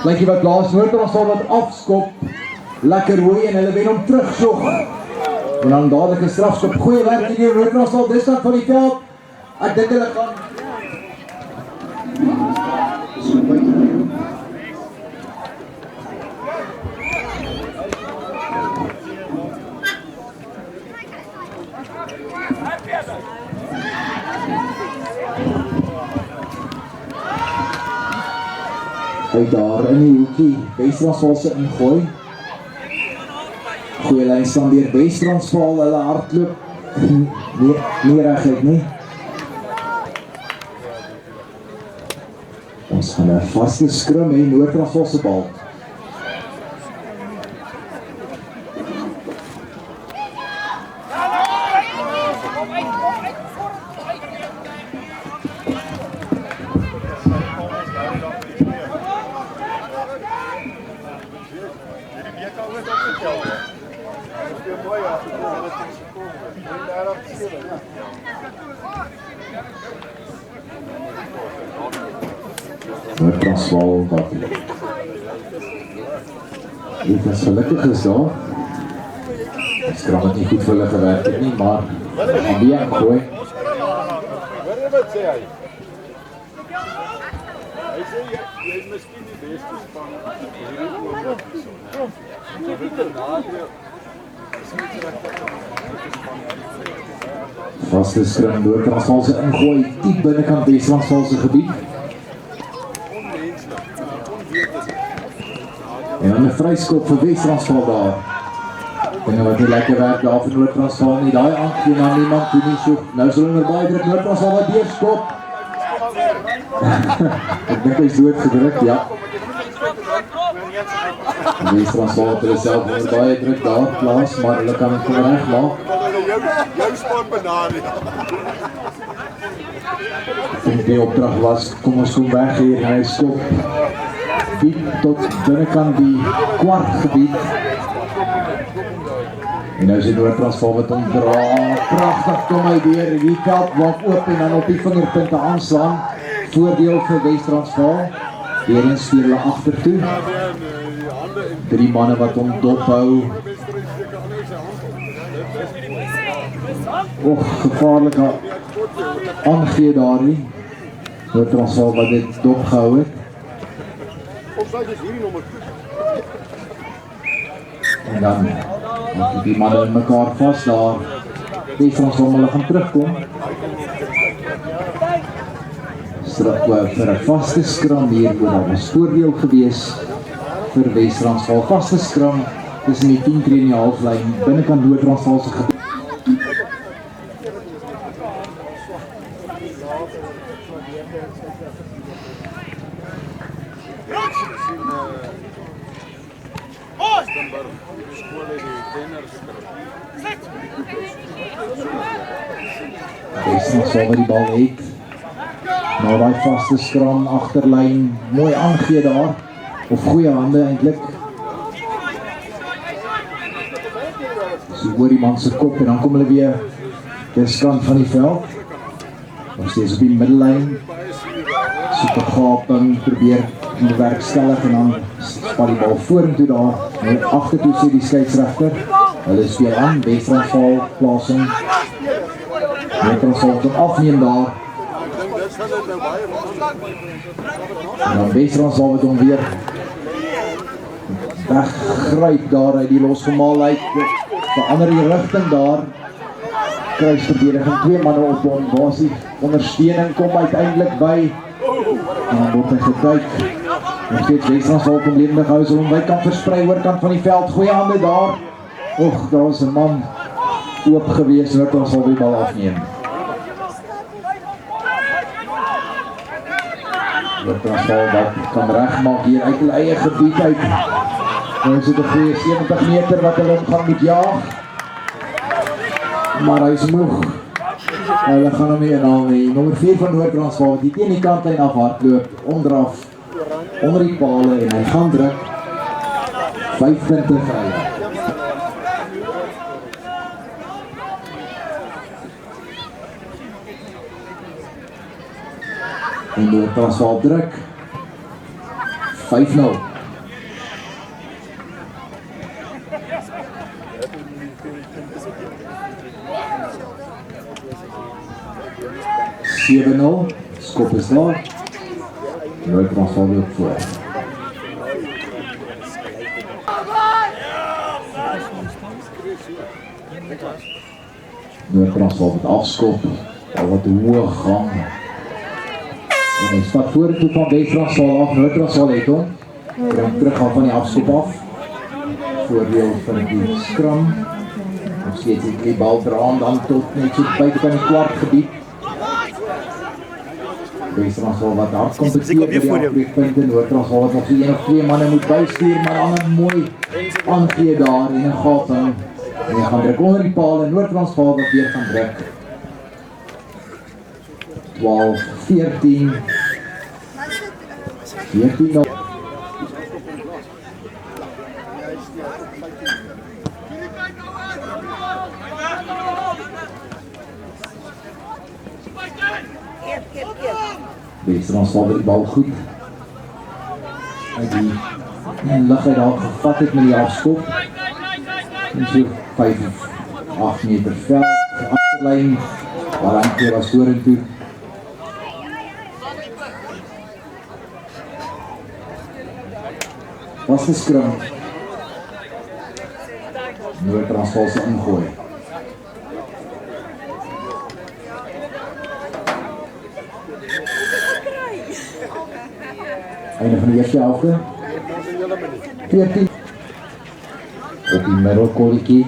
Lykie wat laas Noord-Transvaal wat afskop. Lekker hooi en hulle wen hom terugsoek. En dan dadelijk 'n strafskop. Goeie werk hier in Noord-Transvaal, dis van die veld. Ek dink hulle gaan. Uit daar in die hoekie, Wes-Transvaal se ingooi. Goeie lyn staan deur Wes-Transvaal, hulle hardloop nie reguit nie. Ons gaan 'n vaste skrum hê, Noord-Transvaal se bal. Noord-Transvaal wat dit is gelukkig is daar. Die skram het nie goed vir hulle gewerk het nie, maar gaan weer ingooi. Hoor jy wat sê hy? Hy sê jy is miskien die beste span hierdie oomblik hierso. Jy weet dit nadeel. Vaste skram Noord-Transvaal se ingooi diep binnekant Wes-Transvaal se gebied. En dan 'n vryskop vir Wes-Transvaal daar. Dinge wat nie lekker werk daar vir Noord-Transvaal nie. Daai aangee na niemand toe nie so. Nou is hulle onder baie druk, Noord-Transvaal wat deurskop. Ek dink hy's dood gedruk, ja. Wes-Transvaal het hulle self onder baie druk daar plaas, maar hulle kan dit regmaak. Jou span benader. Ek dink die opdrag was, kom ons kom weg hier en hy skop diep tot binnekant die kwart gebied. En nou is die Noord-Transvaal wat hom dra. Pragtig kom hy deur, die veld waak oop en dan op die vingerpunte aanslaan. Voordeel vir Wes-Transvaal. Weer eens stuur hulle agtertoe. 3 manne wat hom dophou. Gevaarlik aangee daarin. Noord-Transvaal wat dit dopgehou het. Opsluit is hierdie nommer 2. En dan die manne in mekaar vas daar. Wes-Transvaal hulle gaan terugkom. Vir 'n vaste skram hier, daar was voordeel gewees vir Wes-Transvaal. Vaste skram tussen die 10 tree in die halflyn binnekant Noord-Transvaal se gebied. Wes-Transvaal wat die bal het. Nou daai vaste skram agterlyn, mooi aangee daar. Of goeie hande eintlik. So hoor die man se kop en dan kom hulle weer dis kant van die veld. Ons steeds op die middellyn. Super gaping, probeer bewerkstellig en dan spat die bal vorentoe daar. En agtertoe sê die skeieregter. Hulle speel aan, Wes-Transvaal plasing. Noord-Transvaal kom afneem daar. En dan Wes-Transvaal wat hom weer weggryp daar uit die losgemaal uit. Verander die rigting daar. Kruisverdediging, 2 manne op hom. Basie ondersteuning kom uiteindelik by. En dan word hy geduik. Nog steeds Wes-Transvaal kom lewendig hou, so hom by kan versprei oorkant van die veld. Goeie hande daar. Och, daar is 'n man oop gewees, Noord-Transvaal die bal afneem. Noord-Transvaal wat kan regmaak hier uit hulle eie gebied uit. Nou is dit 'n goeie 70 meter wat hulle gaan moet jaag. Maar hy is moeg. Hulle gaan hom nie inhaal nie. Nommer 4 van Noord-Transvaal wat die teen die kantlyn af hardloop, onderaf, onder die pale en hy gaan druk. 5 punte vir hulle. En Noord-Transvaal druk. 5-0. 7-0, skop is daar. Noord-Transvaal loop voor. Noord-Transvaal met afskop, al wat hoog gang. En hy stap vorentoe van Wes-Transvaal af, Noord-Transvaal het hom. Bring terug af van die afskop af. Voordeel van die skram. Nog steeds die bal draan dan tot net so buite kan die kwart gebied. Wes-Transvaal wat hard kompeteer met die afbreekpunte. Noord-Transvaal wat nog 1 of 2 manne moet bystuur, maar ander mooi aangee daar en 'n gaping. En hy gaan druk onder die paal en Noord-Transvaal wat weer gaan druk. 12, 14. 14 Wes-Transvaal met die bal goed. En lig hy daar gevat het met die afskop. En so 5 of 8 meter veld, agterlyn, Balanke was vorentoe. Was 'n skrum. Noord-Transvaal se ingooi. Einde van die eerste helfte. 14. Op die middelkolletjie.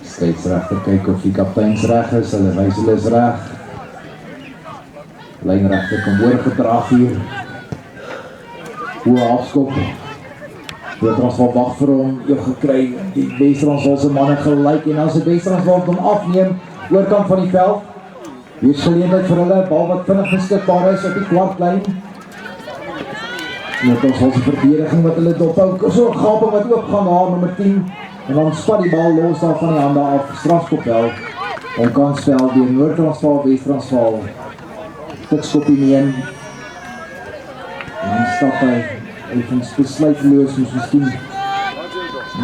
Skeieregter kyk of die kapteins reg is, hulle wys hulle is reg. Lynregter kom oorgedrag hier. Hoe afskop. Noord-Transvaal wag vir hom, jou gekry. Die Wes-Transvaal se manne gelyk en as die Wes-Transvaal hom afneem, oorkant van die veld. Hier is geleentheid vir hulle, bal wat vinnig beskikbaar is op die kwartlyn. Noord-Transvaal se verdediging wat hulle dophou, so 'n gaping wat oopgaan daar, nommer 10. En dan spat die bal los daar van die hande af, strafskopveld. Onkansveld deur Noord-Transvaal, Wes-Transvaal. Tikskoppie neem. En dan stap hy, effens besluiteloos, moes miskien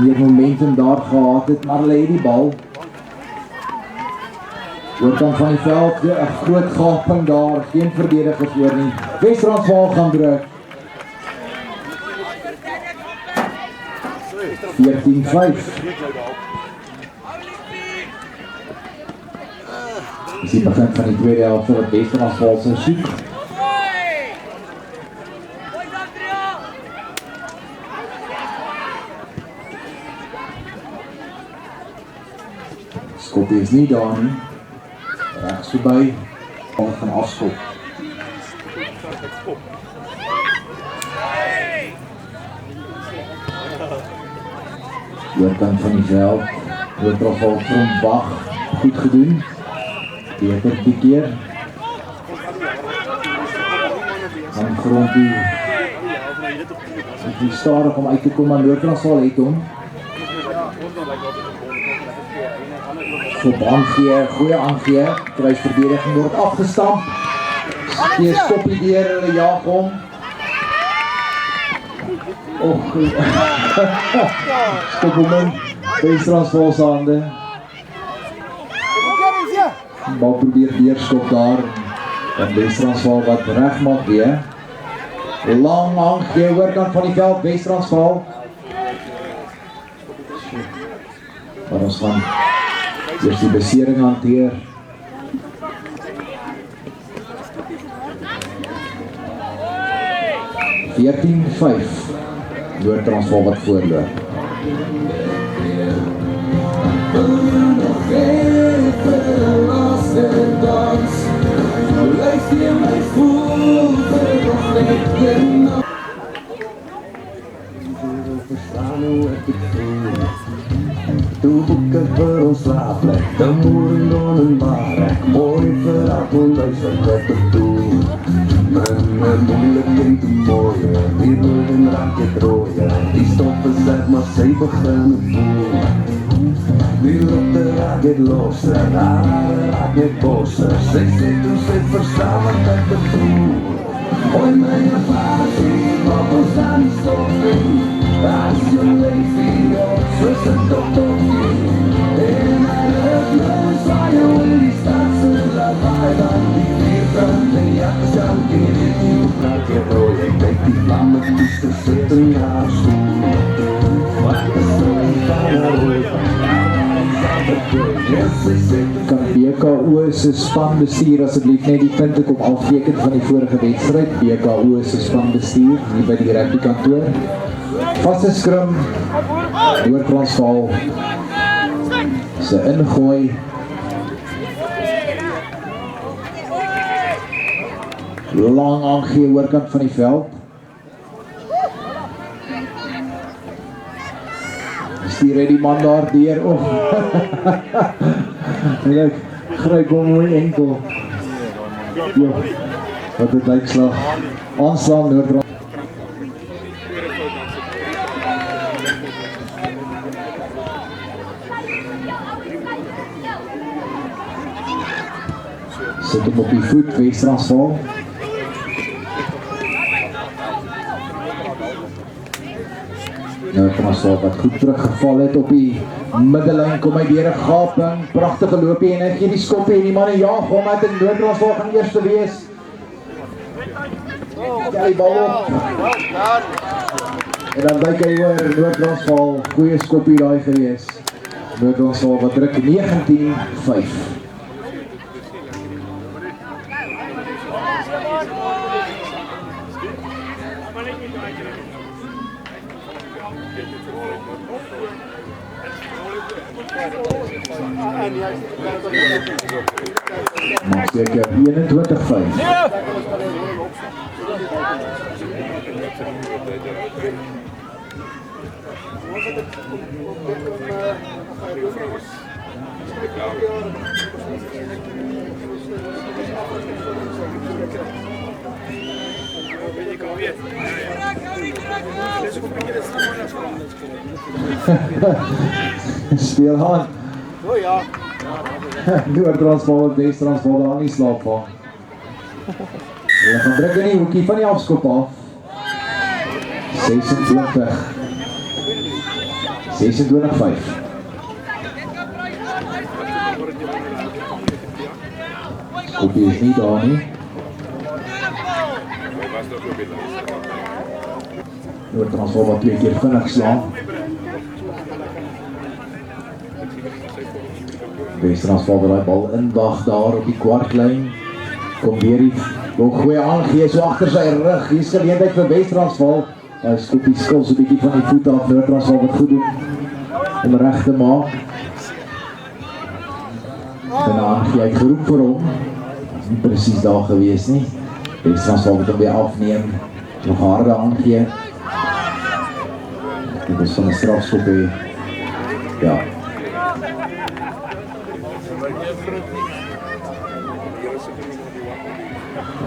meer momentum daar gehad het, maar hulle het die bal. Oorkant van die veld, 'n groot gaping daar, geen verdedigers oor nie. Wes-Transvaal gaan druk. 14-5. Dis die begin van die tweede helfte wat Wes-Transvaal se soek. Skoppie is nie daar nie. Regs verby. Bal gaan afskop. Oorkant van die veld. Noord-Transvaal Trom Wag. Goed gedoen. Beter die keer. Van grondie. Die stadig om uit te kom, maar Noord-Transvaal het hom. Goed aangee, goeie aangee. Kruisverdediging word afgestamp. Die skoppie deur, hulle jaag hom. Skop hom in. Wes-Transvaal se hande. Bal probeer deurskop daar. En Wes-Transvaal wat reg maak weer. Lang aangee, oorkant van die veld, Wes-Transvaal. Maar ons gaan eers die besering hanteer. (14-5) Noord-Transvaal wat voorloop. Toe ek vir ons slaapplek, dan moet ek dan een barek, mooi vir haar kon luister wat ek doe. My moeilijkheid te mooie, die wil en raak het rooie, die stof is uit, maar sy begin voel. Die lukte raak het loser, haar raak het boser, sy sê toe sy verstaan wat ek bedoel. Hoi my ervaring, wat ons dan die stof in, as jy leef hier, soos een dokter. En my rug, waar jy in die stad se laat zitten naar school. Wat is zo'n van Kan BKO se spanbestuur asseblief net die punte kom afteken van die vorige wedstryd. BKO se spanbestuur hier by die rugby kantoor. Vaste skrum. Noord-Transvaal se ingooi. Lang aangee oorkant van die veld. Stuur hy die man daar deur. Ek gryp hom mooi enkel. Jo, wat het uitslag. Aanslaan Noord-Transvaal. Sit hom op die voet, Wes-Transvaal. Noord-Transvaal wat goed teruggeval het op die middellyn, kom hy deur 'n gaping, pragtige loopie en hy gee die skoppie en die manne jaag hom uit en Noord-Transvaal gaan eerste wees. Ja, die bal op. En dan wyk hy oor Noord-Transvaal, goeie skoppie daai gewees. Noord-Transvaal wat druk 19-5. Maak seker 21-5. Speel aan. O ja. Noord-Transvaal en Wes-Transvaal daar nie slaap van. Hulle gaan druk in die hoekie van die afskop af. 26-5. Skopie is nie daar nie. Noord-Transvaal wat 2 keer vinnig slaan. Wes-Transvaal wat die bal indag daar op die kwartlyn. Kom weer die goeie aangee so agter sy rug. Hier is geleentheid vir Wes-Transvaal. Hy skop die skil so 'n bietjie van die voet af. Noord-Transvaal wat goed doen om reg te maak. En aangee het geroep vir hom. Nie presies daar gewees nie. Wes-Transvaal moet hom weer afneem. Nog harde aangee. Dit is van 'n strafskop hê. Ja.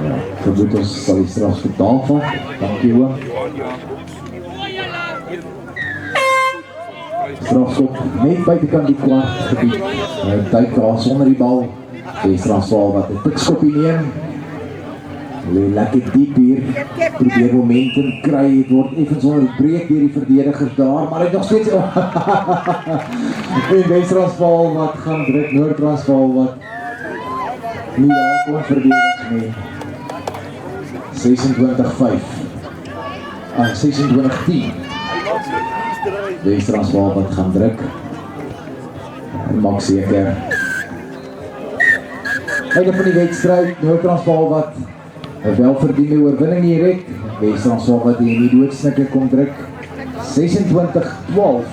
Ja, vermoed ons sal die strafskop daarvan. Dankie hoor. Strafskop net buitekant die kwart gebied. Duik daar sonder die bal. Wes-Transvaal wat 'n pikskopie neem. Hulle lekker diep hier. Probeer momentum kry. Het word effens onderbreek deur die verdedigers daar, maar hy het nog steeds en Wes-Transvaal wat gaan druk. Noord-Transvaal wat nie daar kon verdedig nie. 26-5. 26-10. Wes-Transvaal wat gaan druk. En maak seker. Einde van die wedstryd, Noord-Transvaal wat 'n welverdiende oorwinning hier het. Wes-Transvaal wat hier in die doodsnikke kom druk. 26-12.